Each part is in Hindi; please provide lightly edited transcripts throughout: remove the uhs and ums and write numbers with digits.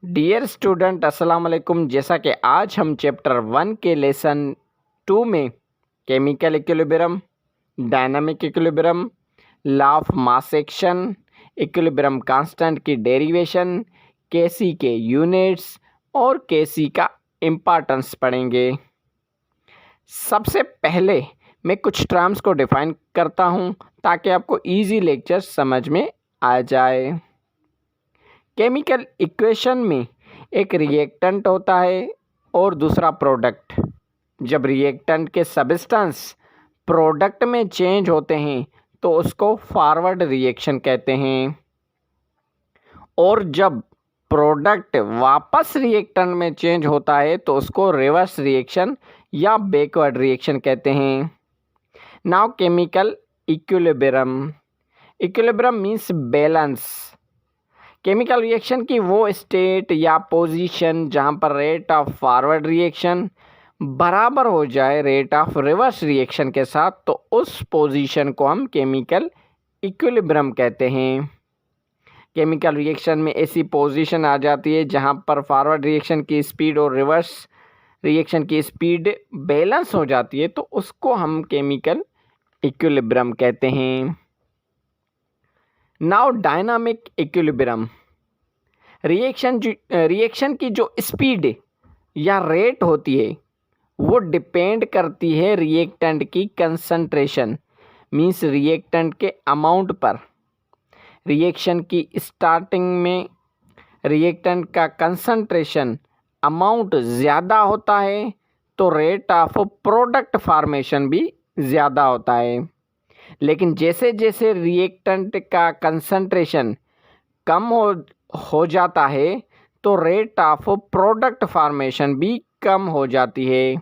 डियर स्टूडेंट अस्सलाम वालेकुम। जैसा कि आज हम चैप्टर 1 के लेसन 2 में chemical equilibrium, dynamic equilibrium, law of mass action, equilibrium constant की डेरिवेशन, केसी के यूनिट्स और केसी का इम्पोर्टेंस पढ़ेंगे। सबसे पहले मैं कुछ टर्म्स को डिफाइन करता हूं ताकि आपको इजी लेक्चर समझ में आ जाए। केमिकल इक्वेशन में एक रिएक्टेंट होता है और दूसरा प्रोडक्ट। जब रिएक्टेंट के सब्सटेंस प्रोडक्ट में चेंज होते हैं तो उसको फॉरवर्ड रिएक्शन कहते हैं, और जब प्रोडक्ट वापस रिएक्टेंट में चेंज होता है तो उसको रिवर्स रिएक्शन या बैकवर्ड रिएक्शन कहते हैं। Now chemical equilibrium. Equilibrium means balance. Chemical reaction की वो स्टेट या पोजीशन जहाँ पर रेट ऑफ फॉरवर्ड रिएक्शन बराबर हो जाए रेट ऑफ रिवर्स रिएक्शन के साथ, तो उस पोजीशन को हम केमिकल इक्विलिब्रियम कहते हैं। केमिकल रिएक्शन में ऐसी पोजीशन आ जाती है जहाँ पर फॉरवर्ड रिएक्शन की स्पीड और रिवर्स रिएक्शन की स्पीड बैलेंस हो जाती है, तो उसको हम केमिकल इक्विलिब्रियम कहते हैं। Now dynamic equilibrium. रिएक्शन की जो स्पीड या रेट होती है वो डिपेंड करती है रिएक्टेंट की कंसंट्रेशन, मींस रिएक्टेंट के अमाउंट पर। रिएक्शन की स्टार्टिंग में रिएक्टेंट का कंसंट्रेशन अमाउंट ज़्यादा होता है तो रेट ऑफ प्रोडक्ट फॉर्मेशन भी ज़्यादा होता है, लेकिन जैसे जैसे रिएक्टेंट का कंसंट्रेशन कम हो जाता है तो रेट ऑफ प्रोडक्ट फॉर्मेशन भी कम हो जाती है।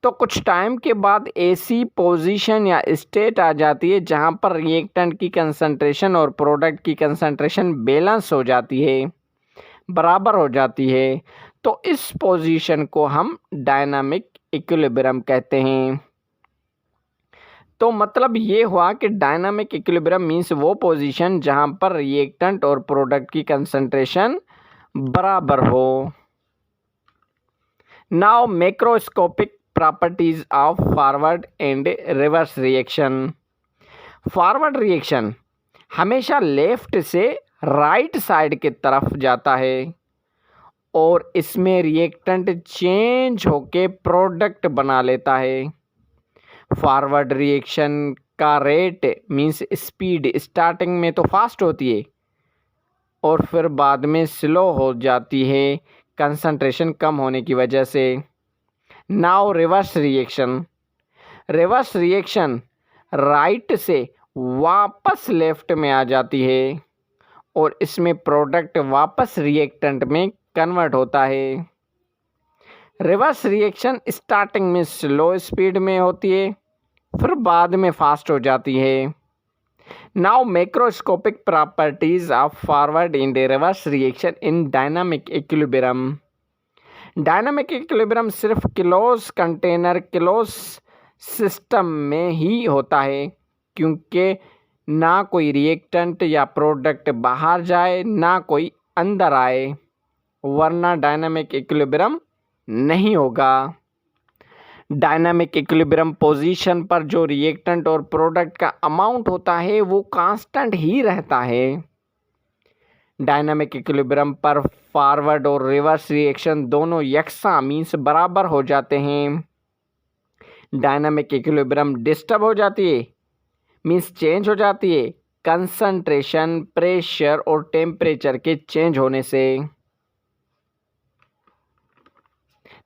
तो कुछ टाइम के बाद ऐसी पोजीशन या स्टेट आ जाती है जहां पर रिएक्टेंट की कंसंट्रेशन और प्रोडक्ट की कंसंट्रेशन बैलेंस हो जाती है, बराबर हो जाती है। तो इस पोजीशन को हम डायनामिक इक्विलिब्रियम कहते हैं। तो मतलब ये हुआ कि डायनामिक इक्विलिब्रियम मीन्स वो पोजीशन जहां पर रिएक्टेंट और प्रोडक्ट की कंसंट्रेशन बराबर हो। Now macroscopic properties of forward and reverse reaction. Forward reaction हमेशा लेफ्ट से राइट साइड की तरफ जाता है और इसमें रिएक्टेंट चेंज होके प्रोडक्ट बना लेता है। फॉरवर्ड रिएक्शन का रेट मीन्स स्पीड स्टार्टिंग में तो फास्ट होती है और फिर बाद में स्लो हो जाती है कंसंट्रेशन कम होने की वजह से। Now reverse reaction. Reverse reaction right से वापस लेफ्ट में आ जाती है और इसमें प्रोडक्ट वापस रिएक्टेंट में कन्वर्ट होता है। रिवर्स रिएक्शन स्टार्टिंग में स्लो स्पीड में होती है, फिर बाद में फास्ट हो जाती है। Now macroscopic properties of forward and reverse reaction in dynamic equilibrium. Dynamic equilibrium सिर्फ क्लोज कंटेनर क्लोज सिस्टम में ही होता है, क्योंकि ना कोई रिएक्टेंट या प्रोडक्ट बाहर जाए ना कोई अंदर आए, वरना डायनामिक इक्विलिब्रियम नहीं होगा। डायनामिक इक्विलिब्रियम पोजीशन पर जो रिएक्टेंट और प्रोडक्ट का अमाउंट होता है वो कांस्टेंट ही रहता है। डायनामिक इक्विलिब्रियम पर फॉरवर्ड और रिवर्स रिएक्शन दोनों यकसा मीन्स बराबर हो जाते हैं। डायनामिक इक्विलिब्रियम डिस्टर्ब हो जाती है मीन्स चेंज हो जाती है कंसंट्रेशन, प्रेशर और टेम्परेचर के चेंज होने से।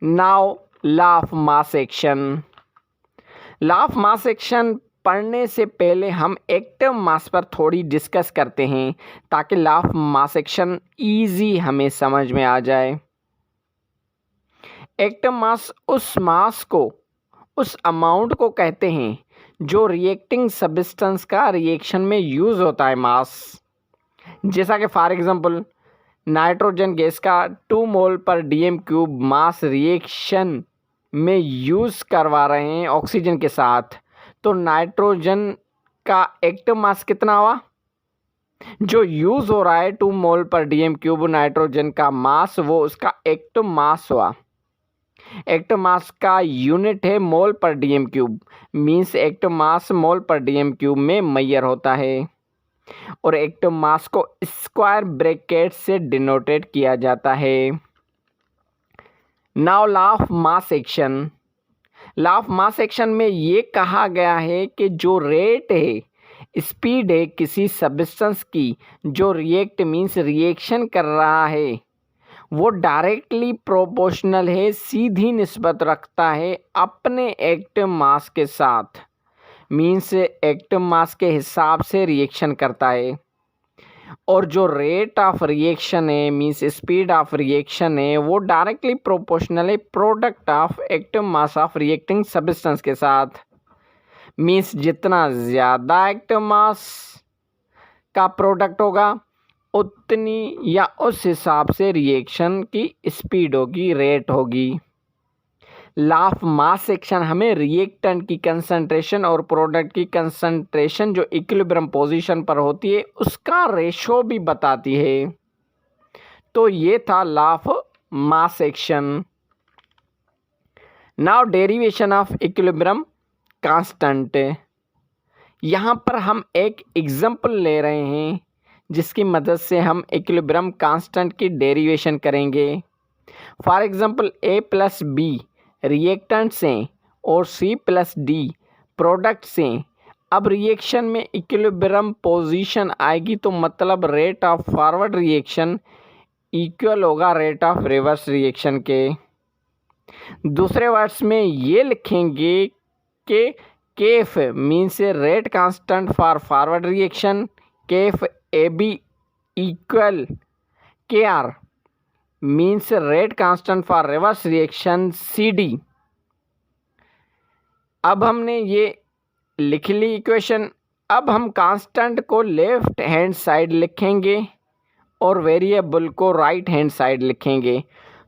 Now law of mass action. Law of mass action पढ़ने से पहले हम एक्टिव मास पर थोड़ी डिस्कस करते हैं ताकि law of mass action easy हमें समझ में आ जाए। एक्टिव मास उस मास को, उस अमाउंट को कहते हैं जो रिएक्टिंग सब्सटेंस का रिएक्शन में यूज़ होता है मास। जैसा कि फॉर एग्जांपल नाइट्रोजन गैस का 2 मोल पर dm³ मास रिएक्शन में यूज़ करवा रहे हैं ऑक्सीजन के साथ, तो नाइट्रोजन का एक्टिव मास कितना हुआ? जो यूज़ हो रहा है 2 मोल पर डीएम क्यूब नाइट्रोजन का मास, वो उसका एक्टिव मास हुआ। एक्टिव मास का यूनिट है mole per dm cube, means active mass mole per dm cube में मेजर होता है। और एक्टिव मास को स्क्वायर ब्रैकेट से डिनोटेड किया जाता है। Now law of mass action. Law of mass action में ये कहा गया है कि जो रेट है, स्पीड है किसी सब्सटेंस की जो रिएक्ट मीन्स रिएक्शन कर रहा है, वो डायरेक्टली प्रोपोर्शनल है, सीधी निस्बत रखता है अपने एक्टिव मास के साथ, मीन्स एक्टिव मास के हिसाब से रिएक्शन करता है। और जो रेट ऑफ रिएक्शन है मीन्स स्पीड ऑफ रिएक्शन है, वो डायरेक्टली प्रोपोर्शनल है product of active mass of reacting substance के साथ। मीन्स जितना ज़्यादा एक्टिव मास का प्रोडक्ट होगा उतनी या उस हिसाब से रिएक्शन की स्पीड होगी, रेट होगी। लॉ ऑफ मास एक्शन हमें रिएक्टेंट की कंसंट्रेशन और प्रोडक्ट की कंसंट्रेशन जो इक्विलिब्रियम पोजीशन पर होती है उसका रेशो भी बताती है। तो ये था law of mass action. Now derivation of equilibrium constant. यहाँ पर हम एक एग्जांपल ले रहे हैं जिसकी मदद से हम इक्विलिब्रियम कांस्टेंट की डेरिवेशन करेंगे। For example A plus B reactants हैं और सी प्लस डी प्रोडक्ट्स हैं। अब रिएक्शन में इक्विलिब्रियम पोजीशन आएगी तो मतलब rate of forward reaction equal होगा रेट ऑफ रिवर्स रिएक्शन के। दूसरे वर्ड्स में ये लिखेंगे कि Kf means rate constant for forward reaction, Kf A B equal K R means rate constant for reverse reaction C D. अब हमने ये लिख ली इक्वेशन। अब हम कांस्टेंट को लेफ्ट हैंड साइड लिखेंगे और वेरिएबल को राइट हैंड साइड लिखेंगे।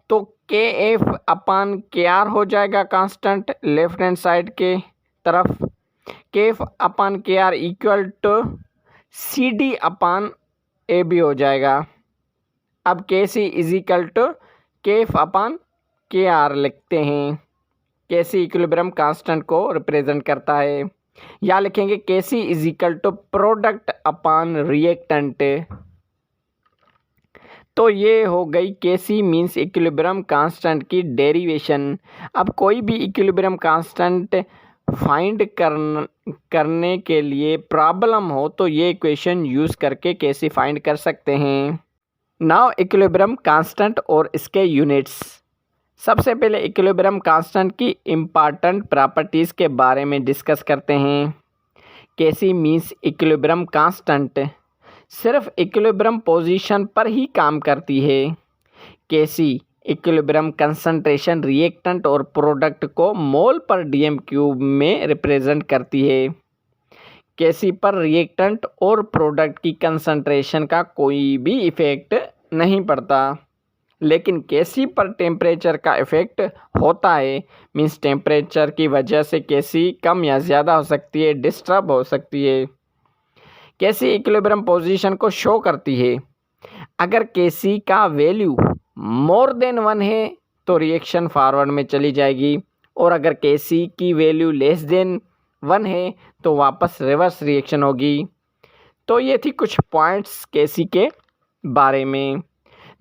तो के एफ अपान के आर हो जाएगा कांस्टेंट लेफ्ट हैंड साइड के तरफ, के F upon K R equal to C D upon A B हो जाएगा। अब K C is equal to K F upon K R लिखते हैं। के सी इक्विलिब्रियम कांस्टेंट को रिप्रेजेंट करता है। या लिखेंगे K C is equal to product upon reactant. तो ये हो गई K C means equilibrium constant की डेरिवेशन। अब कोई भी इक्विलिब्रियम कांस्टेंट फाइंड करने के लिए प्रॉब्लम हो तो ये इक्वेशन यूज़ करके कैसे फाइंड कर सकते हैं। नाउ इक्विलिब्रियम कांस्टेंट और इसके यूनिट्स। सबसे पहले इक्विलिब्रियम कांस्टेंट की इम्पॉर्टेंट प्रॉपर्टीज़ के बारे में डिस्कस करते हैं। केसी मीन्स इक्विलिब्रियम कांस्टेंट सिर्फ इक्विलिब्रियम पोजीशन पर ही काम करती है। केसी इक्विलिब्रियम कंसंट्रेशन रिएक्टेंट और प्रोडक्ट को मोल पर डीएम क्यूब में रिप्रेजेंट करती है। केसी पर रिएक्टेंट और प्रोडक्ट की कंसंट्रेशन का कोई भी इफ़ेक्ट नहीं पड़ता, लेकिन केसी पर टेम्परेचर का इफ़ेक्ट होता है। मीन्स टेम्परेचर की वजह से केसी कम या ज़्यादा हो सकती है, डिस्टर्ब हो सकती है। केसी इक्विलिब्रियम पोजीशन को शो करती है। अगर केसी का वैल्यू मोर देन 1 है तो रिएक्शन फॉरवर्ड में चली जाएगी, और अगर केसी की वैल्यू लेस देन 1 है तो वापस रिवर्स रिएक्शन होगी। तो ये थी कुछ पॉइंट्स केसी के बारे में।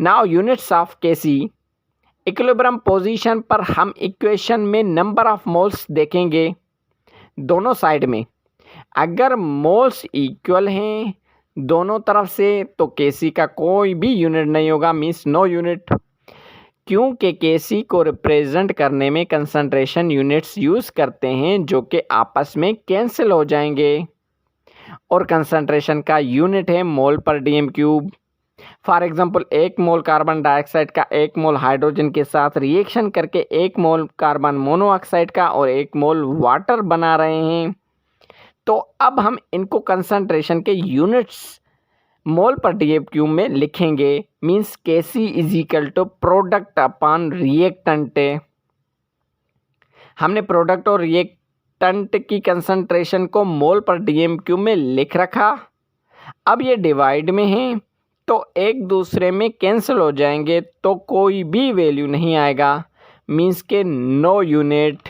Now units of KC. Equilibrium position पर हम इक्वेशन में नंबर ऑफ मोल्स देखेंगे दोनों साइड में। अगर मोल्स इक्वल हैं दोनों तरफ से तो केसी का कोई भी यूनिट नहीं होगा, मीन्स नो यूनिट, क्योंकि केसी को रिप्रेजेंट करने में कंसंट्रेशन यूनिट्स यूज़ करते हैं जो कि आपस में कैंसिल हो जाएंगे। और कंसंट्रेशन का यूनिट है mole per dm cube. For example 1 mole carbon dioxide का 1 मोल हाइड्रोजन के साथ रिएक्शन करके 1 मोल कार्बन मोनोऑक्साइड का और 1 मोल वाटर बना रहे हैं। तो अब हम इनको कंसंट्रेशन के यूनिट्स मोल पर डीएम क्यूब में लिखेंगे। Means KC is equal to product upon reactant. हमने प्रोडक्ट और रिएक्टेंट की कंसंट्रेशन को मोल पर डीएम क्यूब में लिख रखा। अब ये डिवाइड में हैं तो एक दूसरे में कैंसिल हो जाएंगे, तो कोई भी वैल्यू नहीं आएगा, मीन्स के नो यूनिट।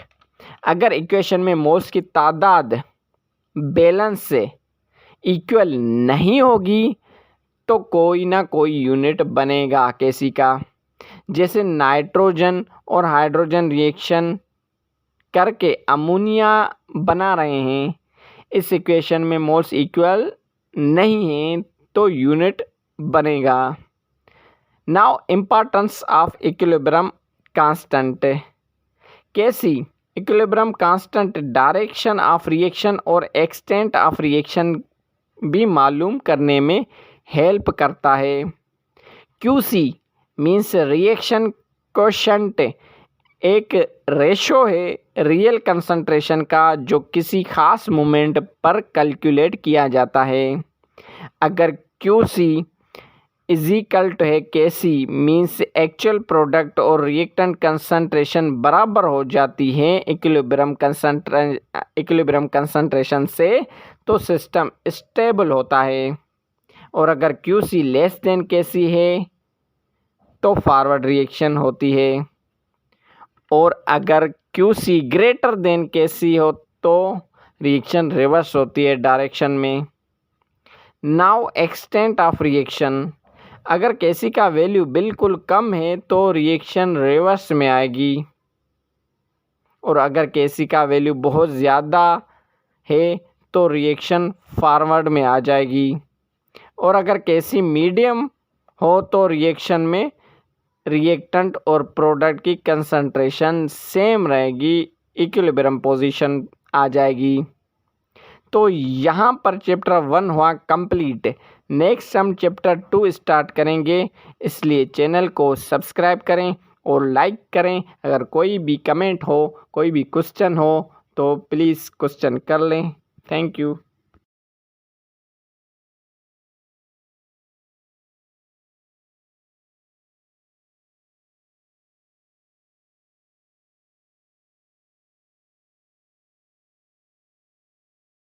अगर इक्वेशन में मोल्स की तादाद बैलेंस से इक्वल नहीं होगी तो कोई ना कोई यूनिट बनेगा कैसी का। जैसे नाइट्रोजन और हाइड्रोजन रिएक्शन करके अमोनिया बना रहे हैं, इस इक्वेशन में मोल्स इक्वल नहीं हैं तो यूनिट बनेगा। Now importance of equilibrium constant. KC equilibrium constant direction of reaction और एक्सटेंट ऑफ रिएक्शन भी मालूम करने में हेल्प करता है। QC मीन्स रिएक्शन कोशेंट, एक रेशो है रियल कंसंट्रेशन का जो किसी खास मोमेंट पर कैलकुलेट किया जाता है। अगर QC इज इक्वल टू है KC मीन्स एक्चुअल प्रोडक्ट और रिएक्टेंट कंसंट्रेशन बराबर हो जाती है इक्विलिब्रियम कंसंट्रेशन से, तो सिस्टम स्टेबल होता है। और अगर QC लेस देन KC है तो फॉरवर्ड रिएक्शन होती है, और अगर QC ग्रेटर देन KC हो तो रिएक्शन रिवर्स होती है डायरेक्शन में। Now extent of reaction. अगर KC का वैल्यू बिल्कुल कम है तो रिएक्शन रिवर्स में आएगी, और अगर KC का वैल्यू बहुत ज़्यादा है तो रिएक्शन फॉरवर्ड में आ जाएगी, और अगर KC मीडियम हो तो रिएक्शन में रिएक्टेंट और प्रोडक्ट की कंसंट्रेशन सेम रहेगी, इक्विलिब्रियम पोजीशन आ जाएगी। तो यहाँ पर चैप्टर 1 हुआ कंप्लीट। नेक्स्ट हम चैप्टर 2 स्टार्ट करेंगे, इसलिए चैनल को सब्सक्राइब करें और लाइक करें। अगर कोई भी कमेंट हो, कोई भी क्वेश्चन हो तो प्लीज़ क्वेश्चन कर लें। Thank you.